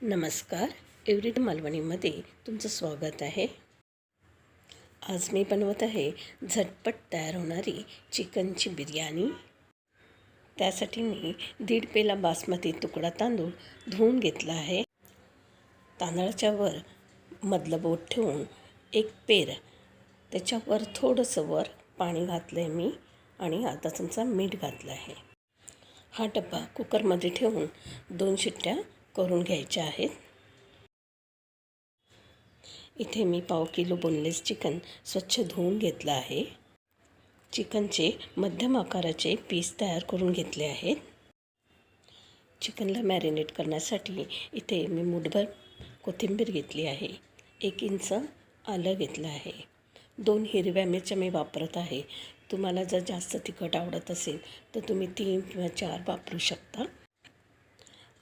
नमस्कार. एव्हरीडे मालवणीमध्ये तुमचं स्वागत आहे. आज मी बनवत आहे झटपट तयार होणारी चिकनची बिर्याणी. त्यासाठी मी 1.5 पेला बासमती तुकडा तांदूळ धुवून घेतला आहे. तांदळाच्या वर मधलं बोट ठेवून एक पेर, त्याच्यावर थोडंसं वर पाणी घातलं आहे मी आणि अर्धा चमचा मीठ घातलं आहे. हा डब्बा कुकरमध्ये ठेवून 2 शिट्ट्या करून घ्यायच्या आहेत. इथे मी 1/2 किलो बोनलेस चिकन स्वच्छ धुवून घेतलं आहे. चिकनचे मध्यम आकाराचे पीस तयार करून घेतले आहेत. चिकनला मॅरिनेट करण्यासाठी इथे मी मुठभर कोथिंबीर घेतली आहे. 1 इंच आलं घेतलं आहे. 2 हिरव्या मिरच्या मी वापरत आहे. तुम्हाला जर जास्त तिखट आवडत असेल तर तुम्ही 3 किंवा 4 वापरू शकता.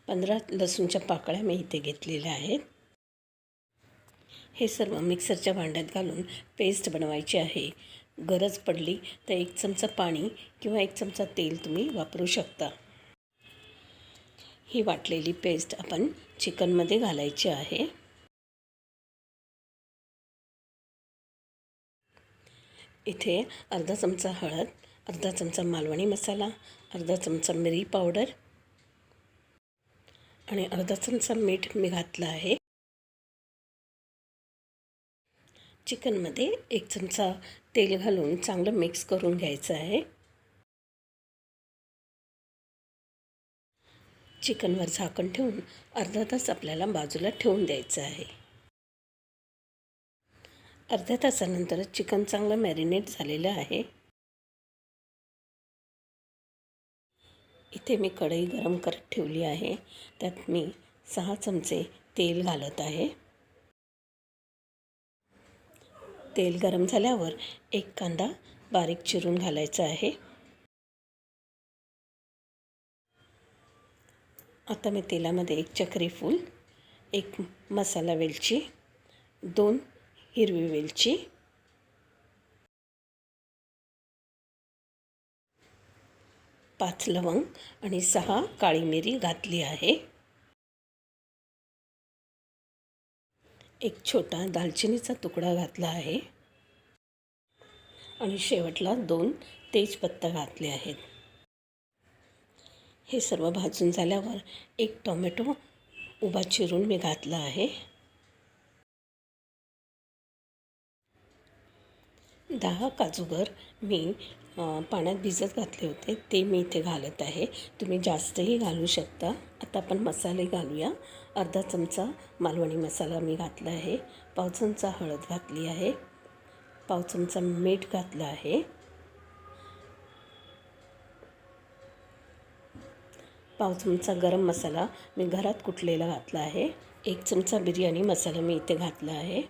15 लसूणच्या पाकळ्या मी इथे घेतलेल्या आहेत. हे सर्व मिक्सरच्या भांड्यात घालून पेस्ट बनवायची आहे. गरज पडली तर 1 चमचा पाणी किंवा 1 चमचा तेल तुम्ही वापरू शकता. ही वाटलेली पेस्ट आपण चिकनमध्ये घालायची आहे. इथे अर्धा चमचा हळद, अर्धा चमचा मालवणी मसाला, अर्धा चमचा मिरी पावडर आणि अर्धा चमचा मीठ मी घातलं आहे. चिकनमध्ये 1 चमचा तेल घालून चांगलं मिक्स करून घ्यायचं आहे. चिकनवर झाकण ठेवून अर्धा तास आपल्याला बाजूला ठेवून द्यायचं आहे. अर्ध्या तासानंतर चिकन चांगलं मॅरिनेट झालेलं आहे. इथे मी कढई गरम करत ठेवली आहे. त्यात मी 6 चमचे तेल घालत आहे. तेल गरम झाल्यावर 1 कांदा बारीक चिरून घालायचा आहे. आता मी तेलामध्ये 1 चक्री फूल, 1 मसाला वेलची, 2 हिरवी वेलची, 5 लवंग आणि 6 काळी मिरी घातली आहे. 1 छोटा दालचिनीचा तुकडा घातला आहे आणि शेवटला 2 तेजपत्ता घातले आहेत. हे सर्व भाजून झाल्यावर 1 टोमॅटो उभा चिरून मी घातला आहे. 10 काजूगर मी पाण्यात भिजत घातले होते, ते मी इथे घालत आहे. तुम्ही जास्तही घालू शकता. आता आपण मसाले घालूया. अर्धा चमचा मालवणी मसाला मी घातला आहे. 1/2 चमचा हळद घातली आहे. 1/2 चमचा मीठ घातलं आहे. 1/2 चमचा गरम मसाला मी घरात कुटलेला घातला आहे. 1 चमचा बिर्याणी मसाला मी इथे घातला आहे.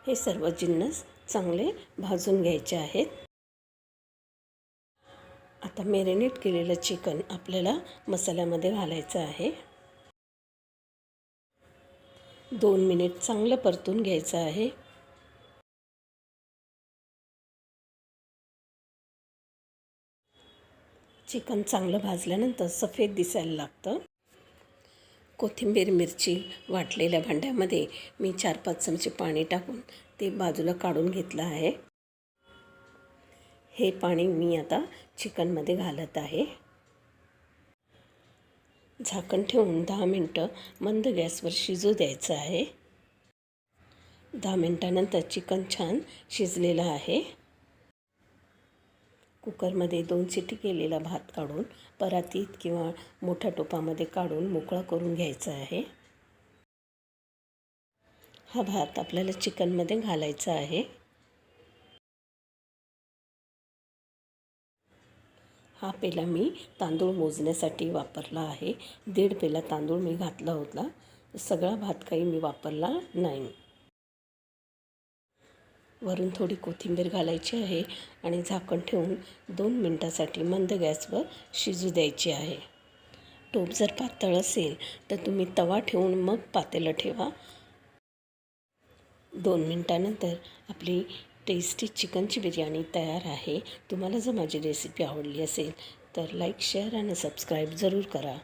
हे सर्व जिन्नस चांगले भाजून घ्यायचे आहेत. आता मॅरिनेट केलेलं चिकन आपल्याला मसाल्यामध्ये घालायचं आहे. 2 मिनिट चांगलं परतून घ्यायचं आहे. चिकन चांगलं भाजल्यानंतर सफेद दिसायला लागतं. कोथिंबीर मिरची वाटलेल्या भांड्यामध्ये मी 4-5 चमचे पाणी टाकून ते बाजूला काढून घेतलं आहे. हे पाणी मी आता चिकनमध्ये घालत आहे. झाकण ठेवून 10 मिनटं मंद गॅसवर शिजू द्यायचं आहे. 10 मिनटानंतर चिकन छान शिजलेलं आहे. कुकरमध्ये 2 शिटी केलेला भात काढून परातीत किंवा मोठ्या टोपामध्ये काढून मोकळा करून घ्यायचा आहे. हा भात आपल्याला चिकनमध्ये घालायचा आहे. हा पेला मी तांदूळ मोजण्यासाठी वापरला आहे. 1.5 पेला तांदूळ मी घातला होता. सगळा भात काही मी वापरला नाही. वरून थोडी कोथिंबीर घालायची आहे आणि झाकण ठेवून 2 मिनटासाठी मंद गॅसवर शिजू द्यायची आहे. टोप जर पातळ असेल तर तुम्ही तवा ठेवून मग पातेलं ठेवा. 2 मिनटानंतर आपली टेस्टी चिकनची बिर्याणी तयार आहे. तुम्हाला जर माझी रेसिपी आवडली असेल तर लाईक, शेअर आणि सबस्क्राईब जरूर करा.